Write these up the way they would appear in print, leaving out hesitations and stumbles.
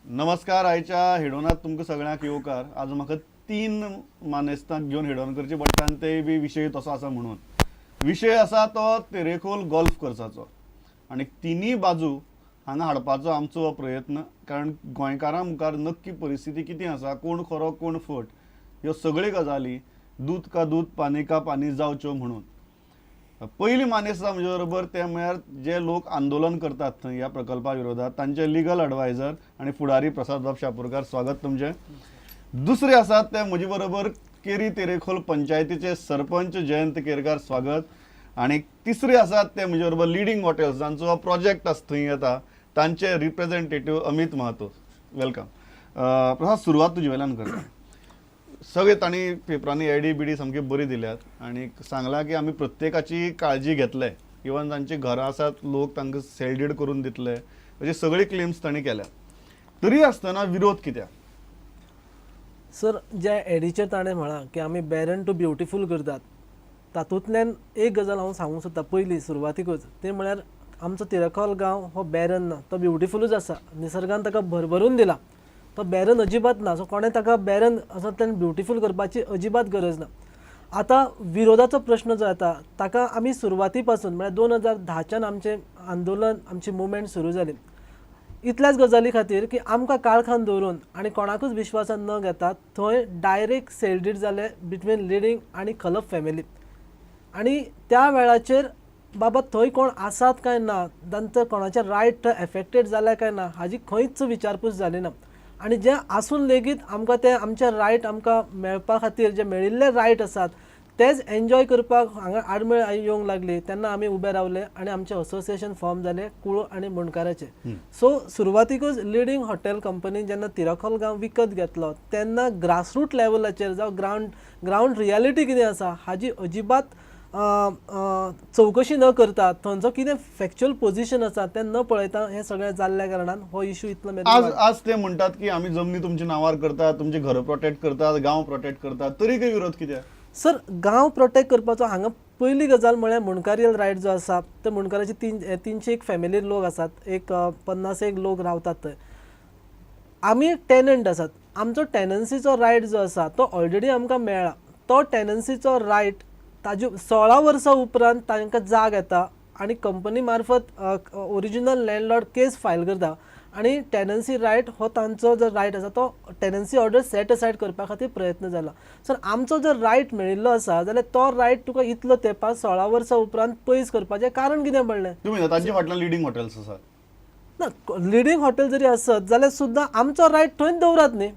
नमस्कार. आयच्या हेडोनात तुमकां सगळ्यांक येवकार. आज म्हाका 3 मानेस्तांक घेवन हेडोन करचे पडटा आनी ते बी विशय तसो आसा म्हणून. विशय आसा तो तेरेखोल गोल्फ कोर्साचो आनी तिनी बाजू हांगा हाडपाचो आमचो हो प्रयत्न. कारण गोंयकारां मुखार नक्की परिस्थिती कितें आसा, कोण खरो कोण फट, ह्यो सगळ्यो गजाली दूध का दूध पानी का पानी जावच्यो म्हणून. पहिली मानेस्त म्हजे बरोबर ते म्हळ्यार जे लोक आंदोलन करतात थंय ह्या प्रकल्पा विरोधात तांचे लिगल एडवायझर आणि फुडारी प्रसाद बाब शापूरकार, स्वागत तुमचे. दुसरे आसात ते म्हजे बरोबर केरी तेरेखोल पंचायतीचे सरपंच जयंत केरकार, स्वागत. आणि तिसरे आसात ते म्हजे बरोबर लिडिंग हॉटेल्स जांचो हो प्रोजेक्ट आसा थंय येता तांचे रिप्रेझेंटेटिव्ह अमित महातो, वेलकम. प्रसाद, सुरवात तुजे वेल्यान करता. सगळे तांणी पेपरांनी एडी बिडी सामकी बरी दिल्यात आणि सांगला की आमी प्रत्येकाची काळजी घेतले, इवन तांची घरां आसात लोक तांकां सेल्डीड करून दितले, अशी सगळी क्लेम्स तांणी केल्या. तरी आसतना विरोध कित्याक? सर, ज्या एडीचेर ताणें म्हळां की आमी बॅरन टू ब्युटिफूल करतात, तातूंतल्यान एक गजाल हांव सांगूंक सोदता पयलीं सुरवातीकूच. ते म्हळ्यार आमचो तिरकॉल गांव हो बॅरन ना, तो ब्युटिफूलूच आसा. निसर्गान ताका भरभरून दिला, तो बॅरन अजिबात ना. सो कोणें ताका बॅरन असो तेणें ब्युटिफूल करपाची अजिबात गरज ना. आतां विरोधाचो प्रश्न जो येता ताका आमी सुरवाती पासून म्हळ्यार 2010च्यान आमचें आंदोलन, आमची मुवमेंट सुरू जाली. इतल्याच गजाली खातीर की आमकां काळखान दवरून आनी कोणाकूच विश्वासान न घेता थंय डायरेक्ट सेल्डीड जाले बिटवीन लिडिंग आनी खलप फॅमिली. आनी त्या वेळाचेर बाबा थंय कोण आसात काय ना, तांचो कोणाचे रायट थंय एफेक्टेड जाल्या काय ना हाजी खंयच विचारपूस जाली ना. आनी जे आसून लेगीत आमकां ते आमचे रायट आमकां मेळपा खातीर जे मेळिल्ले रायट आसात तेच एन्जॉय करपाक हांगा आडमेळ येवंक लागली. तेन्ना आमी उबे रावले आनी आमचे असोसिएशन फॉर्म जाले कुळो आनी मुणकाराचे. सो सुरवातीकूच लिडिंग हॉटेल कंपनी जेन्ना तिरखोल गांव विकत घेतलो तेन्ना ग्रासरूट लेवलाचेर जावं ग्रावंड रियालिटी कितें आसा हाजी अजिबात चवकशी न करता, थंयचो कितें फॅक्च्युअल पोजिशन आसा तें न पळयता हें सगळें जाल्ल्या कारणान हो इशू इतलो आज ते म्हणटात की आमी जमनी तुमच्या नांवार करतात, तुमचे घर प्रोटेक्ट करतात, गांव प्रोटेक्ट करतात, तरी काही विरोध कित्याक? सर, गांव प्रोटेक्ट करपाचो हांगा पयली गजाल म्हळ्यार मुणकारीयल रायट जो आसा ते मुणकाराचे 301 फॅमिली लोक आसात, एक 51 लोक रावतात थंय. आमी टेनंट आसात. आमचो टेनन्सीचो रायट जो आसा तो ऑलरेडी आमकां मेळ्ळा. तो टेनन्सीचो रायट ताजे 16 वर्सां उपरांत तांकां जाग येता आनी कंपनी मार्फत ओरिजिनल लँडलॉर्ड केस फायल करता आनी टेनन्सी रायट हो तांचो जो रायट आसा तो टेनन्सी ऑर्डर सेट असायड करपा खातीर प्रयत्न जाला. सर, आमचो जर रायट मेळिल्लो आसा जाल्यार तो रायट तुका इतलो तेंपाक 16 वर्सां उपरांत पयस करपाचें कारण कितें पडलें? तुम्ही तांच्या फाटल्यान लिडिंग हॉटेल्स आसात ना. लिडिंग हॉटेल जरी आसत जाल्यार सुद्दां आमचो रायट थंयच दवरात न्ही.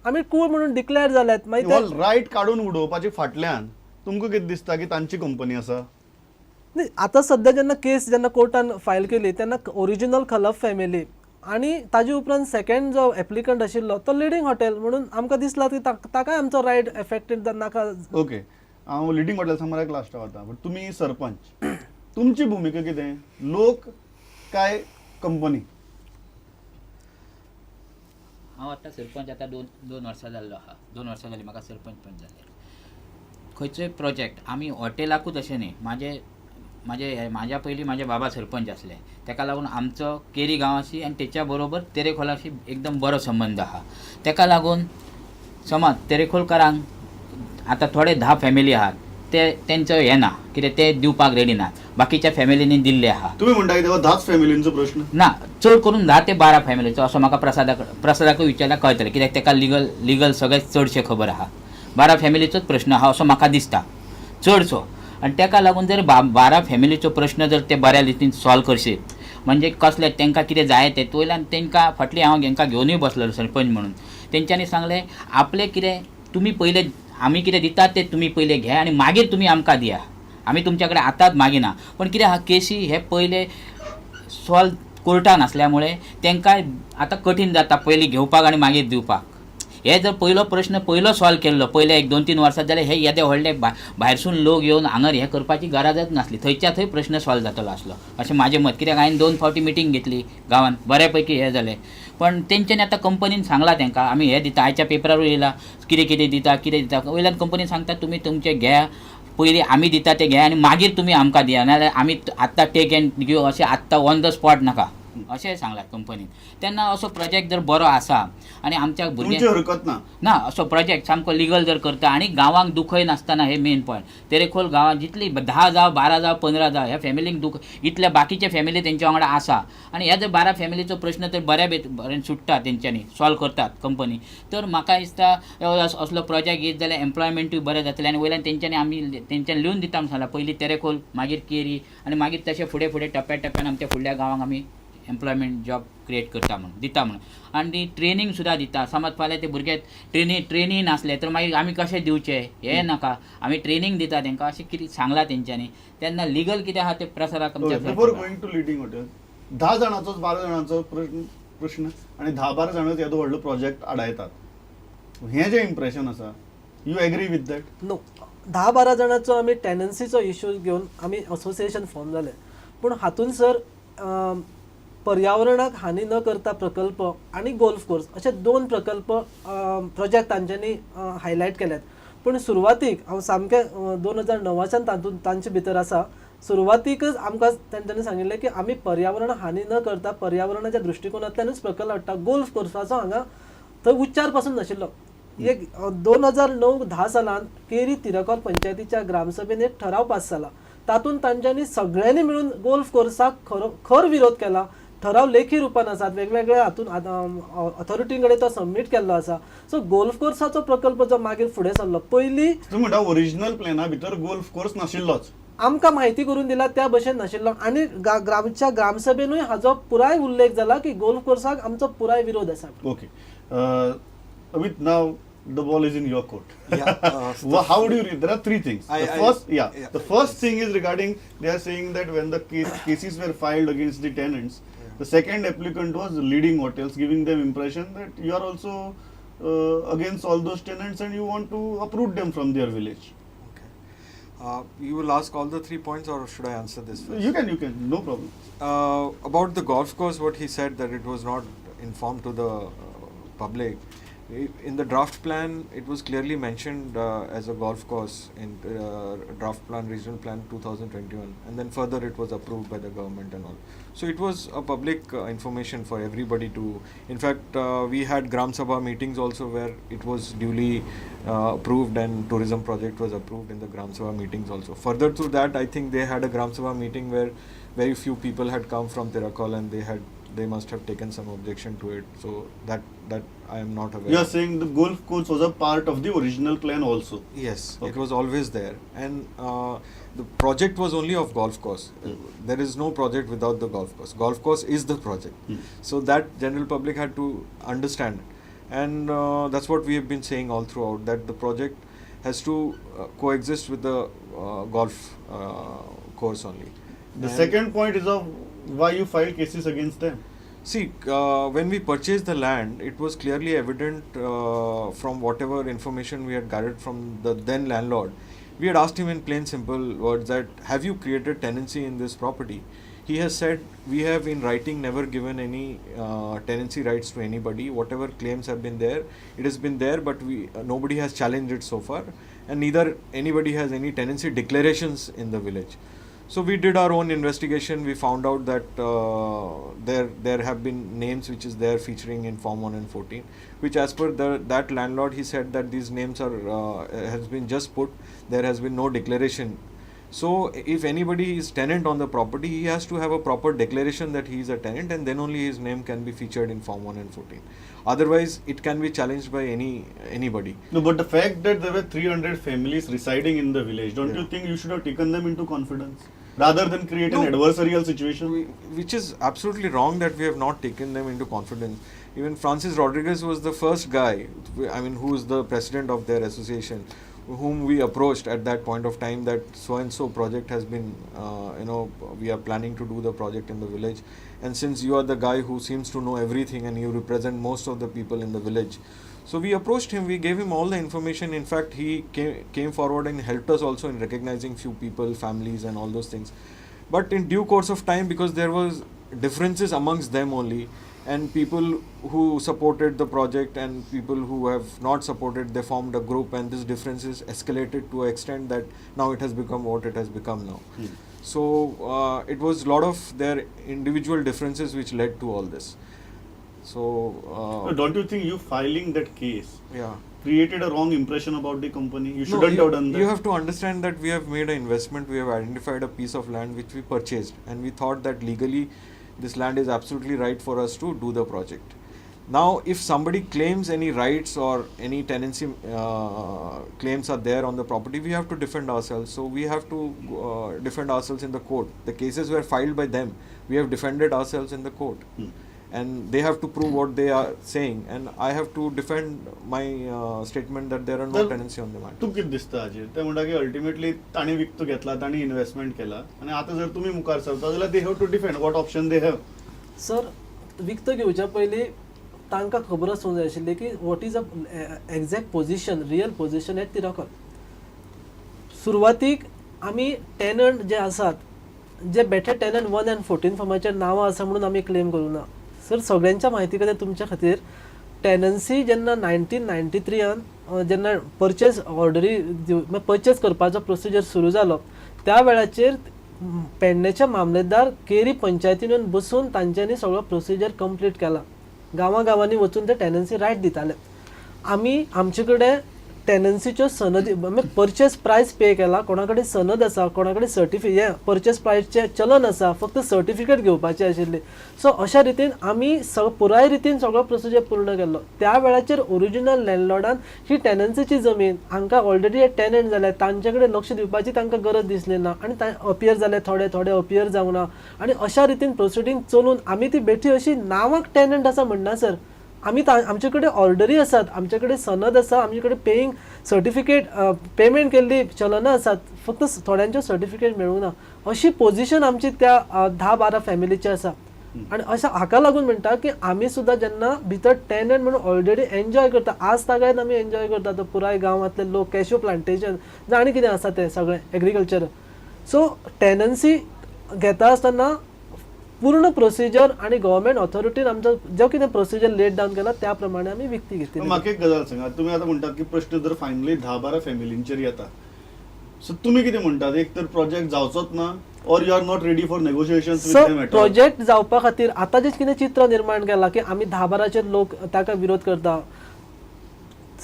आमी कूळ म्हणून डिक्लेअर जाल्यात. मागीर रायट काडून उडोवपाचे फाटल्यान तुमकां कितें दिसता की तांची कंपनी आसा? न्ही, आतां सद्या जेन्ना केस कोर्टान फायल केली तेन्ना ओरिजिनल खलप फॅमिली आनी ताजे उपरांत सेकंड जो एप्लिकंट आशिल्लो तो लिडिंग हॉटेल म्हणून आमकां दिसला की ताकाय आमचो रायट एफेक्टेड नाका. ओके, हांव लिडिंग हॉटेल्सा म्हळ्यार लास्ट वता, बट तुमी सरपंच, तुमची भूमिका कितें? लोक काय कंपनी? हांव आतां सरपंच आतां दोन वर्सां जाल्लो आहा. 2 वर्सां जालीं म्हाका सरपंच पण जाले. खंयचोय प्रोजेक्ट आमी हॉटेलाकूच अशें न्ही. म्हाज्या पयलीं म्हाजे बाबा सरपंच आसले, तेका लागून आमचो केरी गांवाशी आनी तेच्या बरोबर तेरेखोलाशी एकदम बरो संबंद आहा. तेका लागून समज तेरेखोलकारांक आतां थोडे 10 फॅमिली आहात ते तेंचो हें ना, कितें ते दिवपाक रेडी नात. बाकीच्या फॅमिलींनी दिल्ले आहा. तुम्ही म्हणटा की 10 फॅमिलींचो प्रश्न ना, चड करून 10 ते 12 फॅमिलीचो असो म्हाका प्रसादाक विचारल्यार कळटलें, कित्याक तेका लिगल सगळें चडशें खबर आहा. 12 फॅमिलीचोच प्रश्न आहा असो म्हाका दिसता चडसो. आनी तेका लागून जर 12 फॅमिलीचो प्रश्न जर ते बऱ्या रितीन सॉल्व करशीत, म्हणजे कसले तेंकां कितें जाय ते वयल्यान तेंकां फाटली हांव तेंकां घेवनूय बसलो सरपंच म्हणून. तेंच्यांनी सांगलें आपलें कितें तुमी पयले आमी कितें दितात ते तुमी पयले घे आनी मागीर तुमी आमकां दिया. आमी तुमच्या कडेन आतांच मागिना. पण कितें आहा, केसी हे पयले सॉल्व कोर्टान आसल्यामुळे तेंकां आतां कठीण जाता पयलीं घेवपाक आनी मागीर दिवपाक. हे जर पयलो प्रश्न पयलो सॉल्व केल्लो पयले 1-2-3 वर्सां जाल्यार हे येदे व्हडले भायरसून लोक येवन हांगर हें करपाची गरजच नासली. थंयच्या थंय प्रश्न सॉल्व जातलो आसलो अशें म्हाजें मत. कित्याक हांवें 2 फावटी मिटींग घेतली गांवांत, बऱ्यापैकी हें जालें. पण तेंच्यांनी आतां कंपनीन सांगलां तेंकां आमी हें दिता, आयच्या पेपरार येयला कितें दिता. वयल्यान कंपनीन सांगता तुमी तुमचें घ्या, पयलीं आमी दिता तें घ्या आनी मागीर तुमी आमकां दिया, नाजाल्यार आमी आत्तां टेक एंड गिव अशें आत्तां ऑन द स्पॉट नाका. अशें सांगलां कंपनीन. तेन्ना असो प्रोजेक्ट जर बरो आसा आनी आमच्या तुमची भुरग्यांक हरकत ना. ना असो प्रोजेक्ट सामको लिगल जर करता आनी गांवांक दुखय नासतना हे मेन पॉयंट. तेरेखोल गांवांत जितली 10 जावं 12 जावं 15 जावं ह्या फॅमिलीक दूख इतल्या बाकीचे फॅमिली तेंच्या वांगडा आसा आनी ह्या जर 12 फॅमिलीचो प्रश्न तर बरें सुट्टा तेंच्यांनी सॉल्व करतात कंपनी, तर म्हाका दिसता असलो प्रोजेक्ट येत जाल्यार एम्प्लॉयमेंटूय बरें जातलें आनी वयल्यान तेंच्यांनी आमी तेंच्यांनी लिहून दिता म्हण सांगलां. पयलीं तेरेखोल, मागीर केरी आनी मागीर तशें फुडें फुडें टप्प्यान आमच्या फुडल्या गांवांक आमी एम्प्लॉयमेंट जॉब क्रिएट करता म्हणून दिता म्हणून. आनी ट्रेनींग सुद्दां दिता. समज फाल्यां ते भुरगे ट्रेनी नासले तर मागीर आमी कशें दिवचे हें नाका, आमी ट्रेनींग दिता तेंकां अशें कितें सांगलां तेंच्यांनी. तेन्ना लिगल कितें आहा ते प्रसाराक before going to leading hotel 10 जाणांचोच 12 जाणांचो प्रश्न आणि 10-12 जाणच येदो व्हडलो प्रोजेक्ट आडायतात. हें जें इम्प्रेशन आसा, you agree with that? No, 10-12 जाणांचो आमी टेनन्सीचो इश्यू घेवन आमी असोसिएशन फॉर्म जालें. पूण हातून सर पर्यावरणाक हानी न करता प्रकल्प आणि गोल्फ कोर्स असे 2 प्रकल्प प्रोजेक्ट तांच्यांनी हायलायट केल्यात. पूण सुरवातीक हांव सामकें 2009च्यान तातूंत तांचे भितर आसा. सुरवातीकच आमकां तांच्यांनी सांगिल्लें की आमी पर्यावरण हानी न करता पर्यावरणाच्या दृश्टिकोनांतल्यानूच प्रकल्प हाडटा. गोल्फ कोर्साचो हांगा थंय उच्चार पासून नाशिल्लो. एक 2009-10 सालांत केरी तिरकॉल पंचायतीच्या ग्रामसभेन एक ठराव पास जाला. तातूंत तांच्यांनी सगळ्यांनी मिळून गोल्फ कोर्साक खर विरोध केला. ठराव लेखी रुपान आसात, वेगवेगळ्या हातून ऑथॉरिटी कडेन तो सबमीट केल्लो आसा. सो गोल्फ कोर्साचो प्रकल्प जो मागीर फुडें सरलो. पयलीं तूं म्हणटा ओरिजिनल प्लॅना भितर गोल्फ कोर्स नाशिल्लोच. आमकां म्हायती करून दिला त्या भशेन नाशिल्लो आनी ग्रामसभेनूय हाजो पुराय उल्लेख जाला की गोल्फ कोर्साक आमचो पुराय विरोध आसा. Okay. Amit, now the ball is in your court. Yeah. How do you read? There are 3 things. The first thing is regarding, they are saying that when the cases were filed against the tenants, the second applicant was leading hotels, giving them impression that you are also against all those tenants and you want to uproot them from their village. Okay. You will ask all the 3 points, or should I answer this first? You can, no problem. About the golf course, what he said that it was not informed to the public. In the draft plan, it was clearly mentioned as a golf course in draft plan, regional plan 2021, and then further it was approved by the government and all. So it was a public information for everybody to. In fact, we had Gram Sabha meetings also where it was duly approved, and tourism project was approved in the Gram Sabha meetings also. Further to that, I think they had a Gram Sabha meeting where very few people had come from Tirakol, and they must have taken some objection to it. So that I am not aware. You are saying the golf course was a part of the original plan also? Yes, Okay. it was always there, and the project was only of golf course. There is no project without the golf course. Golf course is the project. So that general public had to understand, and that's what we have been saying all throughout, that the project has to coexist with the golf course only. The And second point is of why you filed cases against them. see, when we purchased the land, it was clearly evident from whatever information we had gathered from the then landlord. We had asked him in plain simple words that, have you created tenancy in this property? He has said, we have in writing never given any tenancy rights to anybody. Whatever claims have been there, it has been there, but nobody has challenged it so far, and neither anybody has any tenancy declarations in the village. So we did our own investigation. We found out that there have been names which is there featuring in Form 1 and 14, which as per that landlord, he said that these names are has been just put. There has been no declaration. So if anybody is tenant on the property, he has to have a proper declaration that he is a tenant, and then only his name can be featured in Form 1 and 14. Otherwise, it can be challenged by anybody. No, but the fact that there were 300 families residing in the village, don't you think you should have taken them into confidence rather than create an adversarial situation? Which is absolutely wrong, that we have not taken them into confidence. Even Francis Rodriguez was the first guy, I mean, who is the president of their association, whom we approached at that point of time, that so and so project has been, we are planning to do the project in the village, and since you are the guy who seems to know everything and you represent most of the people in the village, so we approached him, we gave him all the information. In fact, he came forward and helped us also in recognizing few people, families and all those things. But in due course of time, because there was differences amongst them only, and people who supported the project and people who have not supported, they formed a group, and this differences escalated to an extent that now it has become what it has become now. So it was a lot of their individual differences which led to all this. So Don't you think you filing that case yeah. created a wrong impression about the company? You No, shouldn't have done that. You have to understand that we have made an investment, we have identified a piece of land which we purchased, and we thought that legally this land is absolutely right for us to do the project. Now, if somebody claims any rights or any tenancy claims are there on the property, we have to defend ourselves. So, we have to defend ourselves in the court. The cases were filed by them. We have defended ourselves in the court. And they have to prove what they are saying, and I have to defend my statement that there are no Well, tenancy on the matter. तू किती दिसता हाजेर ते म्हणटा की ultimately ताणी विकतो घेतला ताणी इन्व्हेस्टमेंट केला आणि आता जर तुम्ही मुखार सरता जाल्यार they have to defend what option they have. Sir विकतो घेवच्या पयलीं तांकां खबर आसूंक जाय आशिल्ली की what is a exact position, real position at Tiracol. सुरवातीक आमी टेनंट जे आसात जे बेठे टेनंट 1 and 14 फॉर्माचेर नांवां आसा म्हणून आमी क्लेम करूं ना. सर सगळ्यांच्या म्हायती खातीर तुमच्या खातीर टेनन्सी जेन्ना 1993 जेन्ना परचेज ऑर्डरी परचेज करपाचो प्रोसिजर सुरू जालो त्या वेळाचेर पेडणेचे मामलेदार केरी पंचायतीन येवन बसून तांच्यांनी सगळो प्रोसिजर कंप्लीट केला. गांवांनी वचून ते टेनन्सी रायट दिताले. आमी आमचे कडेन टेनन्सीच्यो सनदी परचेस प्रायस पे केला, कोणा कडेन सनद आसा, कोणा कडेन सर्टिफिकेट परचेस प्रायसचें चलन आसा, फक्त सर्टिफिकेट घेवपाचें आशिल्लें. सो अशा रितीन आमी पुराय रितीन सगळो प्रोसिजर पूर्ण केल्लो. त्या वेळाचेर ओरिजिनल लँडलॉर्डान ही टेनन्सीची जमीन हांकां ऑलरेडी टेनंट जाल्यार तांचे कडेन लक्ष दिवपाची तांकां गरज दिसली ना आनी अपियर जाले थोडे अपियर जावंक ना आनी अशा रितीन प्रोसिडींग चलून आमी ती बेठी अशी नांवाक टेनंट आसा म्हणना सर. आमी आमचे कडेन ऑर्डरी आसात, आमचे कडेन सनद आसा, आमचे कडेन पेईंग सर्टिफिकेट पेमेंट केल्ली चलनां आसात, फक्त थोड्यांचे सर्टिफिकेट मेळूंक ना. अशी पोझिशन आमची त्या 10-12 फॅमिलीची आसा. आनी अशा हाका लागून म्हणटा की आमी सुद्दां जेन्ना भितर टेनंट म्हणून ऑलरेडी एन्जॉय करता, आज तागायत आमी एन्जॉय करता तो पुराय गांवांतले लोक, कॅश्यू प्लांटेशन जावं आनी कितें आसा तें सगळें एग्रीकल्चर. सो टेनन्सी घेता आसतना पूर्ण प्रोसिजर आणि गव्हर्नमेंट ऑथॉरिटीन आमचो जो कितें प्रोसिजर लेट डावन केला त्या प्रमाणे आमी विकती घेतली. म्हाका एक गजाल सांगा, तुम्ही आता म्हणटात की प्रश्न जर फायनली 10-12 फॅमिलींचेर येता, सो तुम्ही कितें म्हणटात, एक तर प्रोजेक्ट जावचोच ना or you are not ready for negotiations with them at all? Project जावपा खातीर आतां जे कितें चित्र निर्माण केला की आमी 10-12 लोक ताका विरोध करता,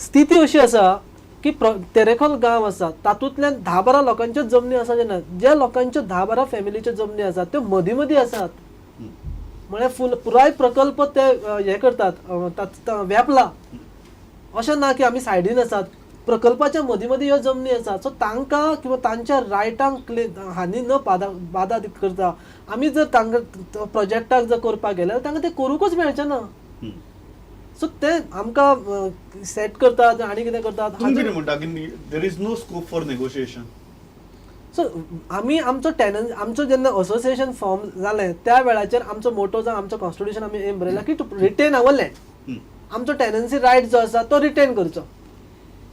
स्थिती अशी आसा की तेरेखोल गांव आसा तातूंतल्यान 10-12 लोकांच्यो जमनी आसा जेन्ना ज्या लोकांच्यो 10-12 फॅमिलीच्यो जमनी आसात त्यो मदीं आसात. म्हळ्यार पुराय प्रकल्प ते हे करतात व्यापला. अशें ना की आमी सायडीन आसात, प्रकल्पाच्या मदीं ह्यो जमनी आसात. सो तांकां किंवा तांच्या रायटांक हानी न बाधा करता आमी जर तांकां प्रोजेक्टाक जर करपाक गेले जाल्यार तांकां तें करूंकच मेळचें ना. सो ते आमकां सेट करतात आनी कितें करतात. तुम्ही कितें म्हणटा की there is no scope for negotiation? So आमी आमचो जेन्ना असोसिएशन फॉर्म जालें त्या वेळाचेर आमचो मोटो जावं आमचो कॉन्स्टिट्यूशन आमी एम बरयला की टू रिटेन आवर लँड. आमचो टेनन्सी रायट जो आसा तो रिटेन करचो.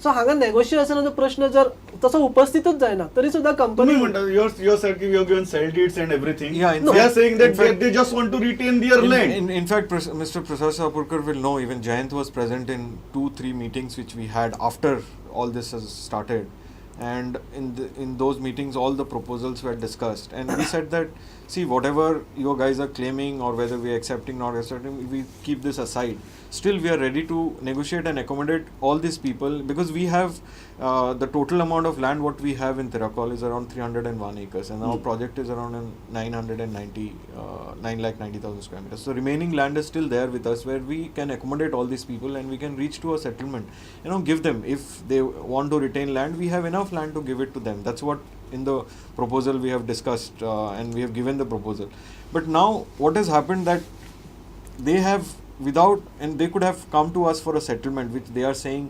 सो हांगा नेगोशिएशनाचो प्रश्न जर तसो उपस्थितूच जायना तरी सुद्दां कंपनी तुम्ही म्हणटा युअर सेड की we have given sale deeds and everything. Yeah, in they are fact- saying in that fact- they just want to retain their land. In fact, Mr. Prasad Sapurkar will know, even Jayant was present in 2-3 meetings which we had after all this has started. And in those meetings, all the proposals were discussed. And we said that, see, whatever you guys are claiming or whether we are accepting, not accepting, we keep this aside. Still, we are ready to negotiate and accommodate all these people because we have the total amount of land what we have in Tirakol is around 301 acres and our project is around 990,000 square meters. So remaining land is still there with us where we can accommodate all these people and we can reach to a settlement. Give them, if they want to retain land, we have enough land to give it to them. That's what in the proposal we have discussed and we have given the proposal. But now what has happened that they have and they could have come to us for a settlement which they are saying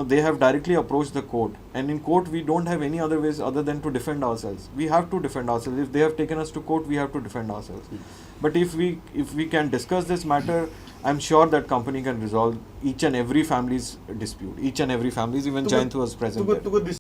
they have directly approached the court, and in court we don't have any other ways other than to defend ourselves. We have to defend ourselves. If they have taken us to court, we have to defend ourselves. But if we can discuss this matter, I'm sure that company can resolve each and every family's dispute, each and every family's, even Jayant was present there. Tuka